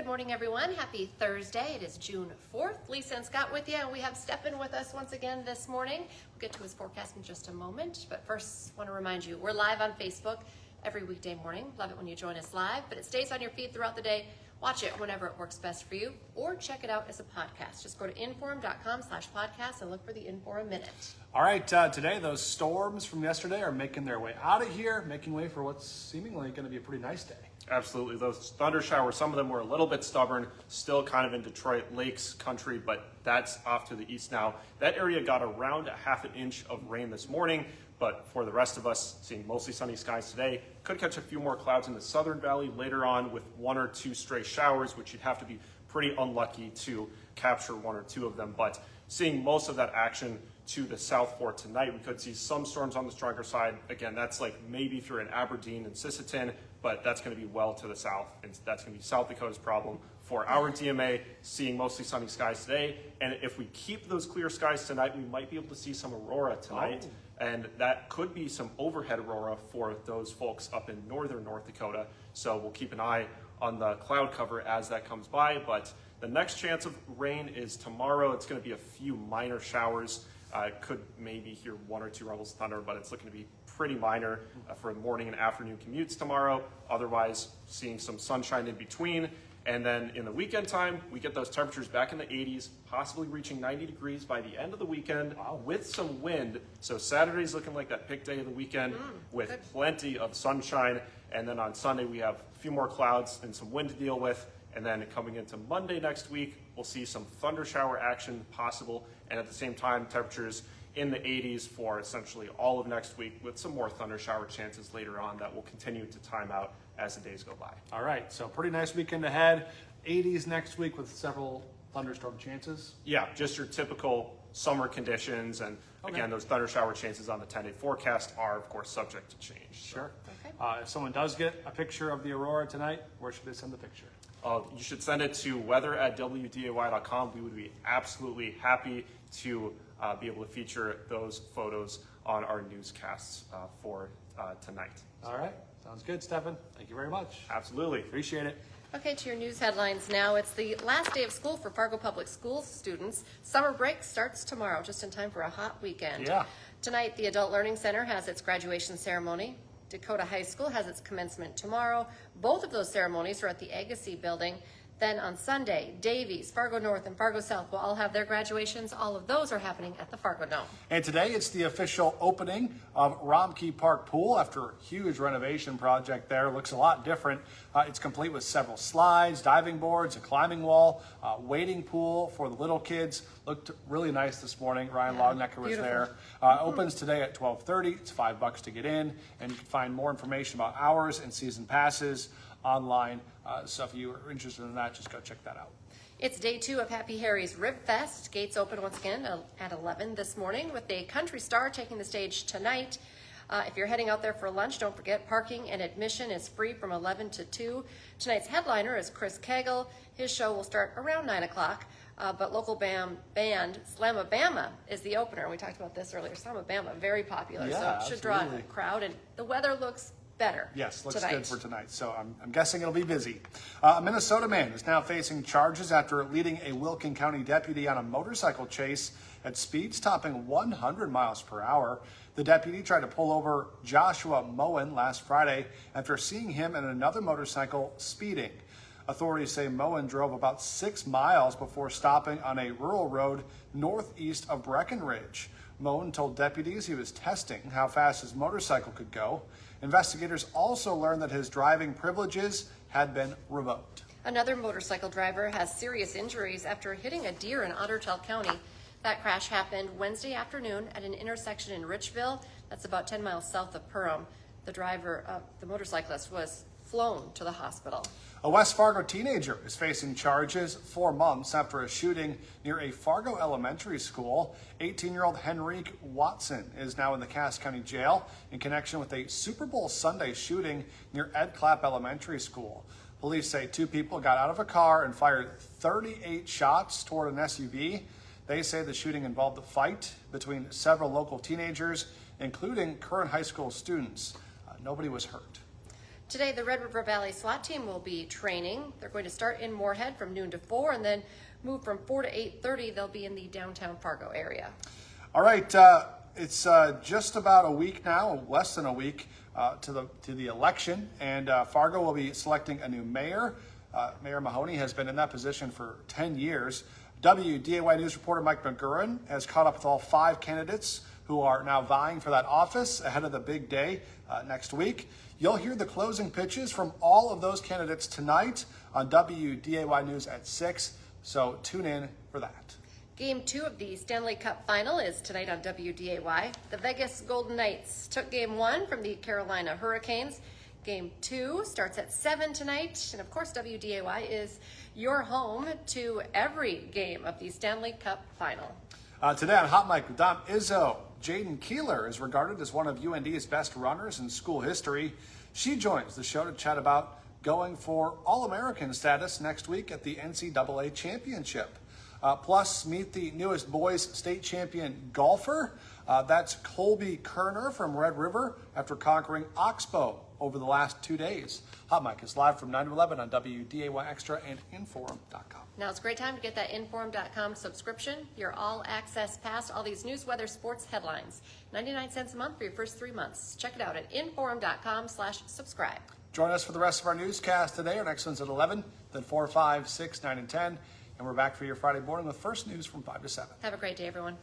Good morning, everyone. Happy Thursday. It is June 4th. Lisa and Scott with you, and we have Stefan with us once again this morning. We'll get to his forecast in just a moment, but first, want to remind you, we're live on Facebook every weekday morning. Love it when you join us live, but it stays on your feed throughout the day. Watch it whenever it works best for you, or check it out as a podcast. Just go to inforum.com/podcast and look for the Inforum Minute. All right, today those storms from yesterday are making their way out of here, making way for what's seemingly going to be a pretty nice day. Absolutely. Those thunder showers, some of them were a little bit stubborn, still kind of in Detroit Lakes country, but that's off to the east now. That area got around a half an inch of rain this morning, but for the rest of us, seeing mostly sunny skies today. Could catch a few more clouds in the southern valley later on with one or two stray showers, which you'd have to be pretty unlucky to capture one or two of them. But seeing most of that action to the south for tonight, we could see some storms on the stronger side. Again, that's like maybe through in Aberdeen and Sisseton, but that's going to be well to the south, and that's going to be South Dakota's problem. For our DMA, seeing mostly sunny skies today, and if we keep those clear skies tonight, we might be able to see some aurora tonight, and that could be some overhead aurora for those folks up in northern North Dakota. So we'll keep an eye on the cloud cover as that comes by, but the next chance of rain is tomorrow. It's going to be a few minor showers. Could maybe hear one or two rumbles of thunder, but it's looking to be pretty minor for morning and afternoon commutes tomorrow. Otherwise, seeing some sunshine in between. And then in the weekend time, we get those temperatures back in the 80s, possibly reaching 90 degrees by the end of the weekend with some wind. So Saturday's looking like that pick day of the weekend with plenty of sunshine. And then on Sunday, we have a few more clouds and some wind to deal with. And then coming into Monday next week, we'll see some thunder shower action possible. And at the same time, temperatures in the 80s for essentially all of next week with some more thunder shower chances later on that will continue to time out as the days go by. All right, so pretty nice weekend ahead. 80s next week with several thunderstorm chances. Yeah, just your typical summer conditions. And again, those thunder shower chances on the 10-day forecast are, of course, subject to change. Sure. If someone does get a picture of the aurora tonight, where should they send the picture? You should send it to weather@wday.com. We would be absolutely happy to be able to feature those photos on our newscasts for tonight. All right, sounds good, Stefan. Thank you very much. Absolutely. Appreciate it. Okay, to your news headlines now. It's the last day of school for Fargo Public Schools students. Summer break starts tomorrow, just in time for a hot weekend. Yeah. Tonight, the Adult Learning Center has its graduation ceremony. Dakota High School has its commencement tomorrow. Both of those ceremonies are at the Agassiz building. Then on Sunday, Davies, Fargo North, and Fargo South will all have their graduations. All of those are happening at the Fargo Dome. And today it's the official opening of Romkey Park Pool after a huge renovation project there. Looks a lot different. It's complete with several slides, diving boards, a climbing wall, wading pool for the little kids. Looked really nice this morning. Ryan Longnecker was there. Opens today at 12:30. It's $5 to get in, and you can find more information about hours and season passes online. So if you are interested in that, just go check that out. It's day 2 of Happy Harry's Rib Fest. Gates open once again at 11 this morning with a country star taking the stage tonight. If you're heading out there for lunch, don't forget parking and admission is free from 11 to 2. Tonight's headliner is Chris Cagle. His show will start around 9 o'clock. But local band Slamabama is the opener. We talked about this earlier. Slamabama, very popular, so it should draw a crowd. And the weather looks better. Yes, looks tonight. good for tonight. So I'm guessing it'll be busy. A Minnesota man is now facing charges after leading a Wilkin County deputy on a motorcycle chase at speeds topping 100 miles per hour. The deputy tried to pull over Joshua Moen last Friday after seeing him and another motorcycle speeding. Authorities say Moen drove about 6 miles before stopping on a rural road northeast of Breckenridge. Moen told deputies he was testing how fast his motorcycle could go. Investigators also learned that his driving privileges had been revoked. Another motorcycle driver has serious injuries after hitting a deer in Ottertail County. That crash happened Wednesday afternoon at an intersection in Richville. That's about 10 miles south of Perham. The motorcyclist was flown to the hospital. A West Fargo teenager is facing charges 4 months after a shooting near a Fargo elementary school. 18-year-old Henrique Watson is now in the Cass County Jail in connection with a Super Bowl Sunday shooting near Ed Clapp Elementary School. Police say 2 people got out of a car and fired 38 shots toward an SUV. They say the shooting involved a fight between several local teenagers, including current high school students. Nobody was hurt. Today, the Red River Valley SWAT team will be training. They're going to start in Moorhead from noon to 4 and then move from 4 to 8:30. They'll be in the downtown Fargo area. All right, it's just about a week now, less than a week to the election, and Fargo will be selecting a new mayor. Mayor Mahoney has been in that position for 10 years. WDAY News reporter Mike McGurran has caught up with all 5 candidates who are now vying for that office ahead of the big day next week. You'll hear the closing pitches from all of those candidates tonight on WDAY News at 6, so tune in for that. Game 2 of the Stanley Cup Final is tonight on WDAY. The Vegas Golden Knights took Game 1 from the Carolina Hurricanes. Game 2 starts at 7 tonight. And of course, WDAY is your home to every game of the Stanley Cup Final. Today on Hot Mic with Dom Izzo, Jaden Keeler is regarded as one of UND's best runners in school history. She joins the show to chat about going for All-American status next week at the NCAA Championship. Plus, meet the newest boys state champion golfer. That's Colby Kerner from Red River after conquering Oxbow over the last 2 days. Hot Mic is live from 9 to 11 on WDAY Extra and Inforum.com. Now it's a great time to get that Inforum.com subscription, your all-access pass, all these news, weather, sports headlines. 99 cents a month for your first 3 months. Check it out at Inforum.com/subscribe. Join us for the rest of our newscast today. Our next one's at 11, then 4, 5, 6, 9, and 10. And we're back for your Friday morning with First News from 5 to 7. Have a great day, everyone.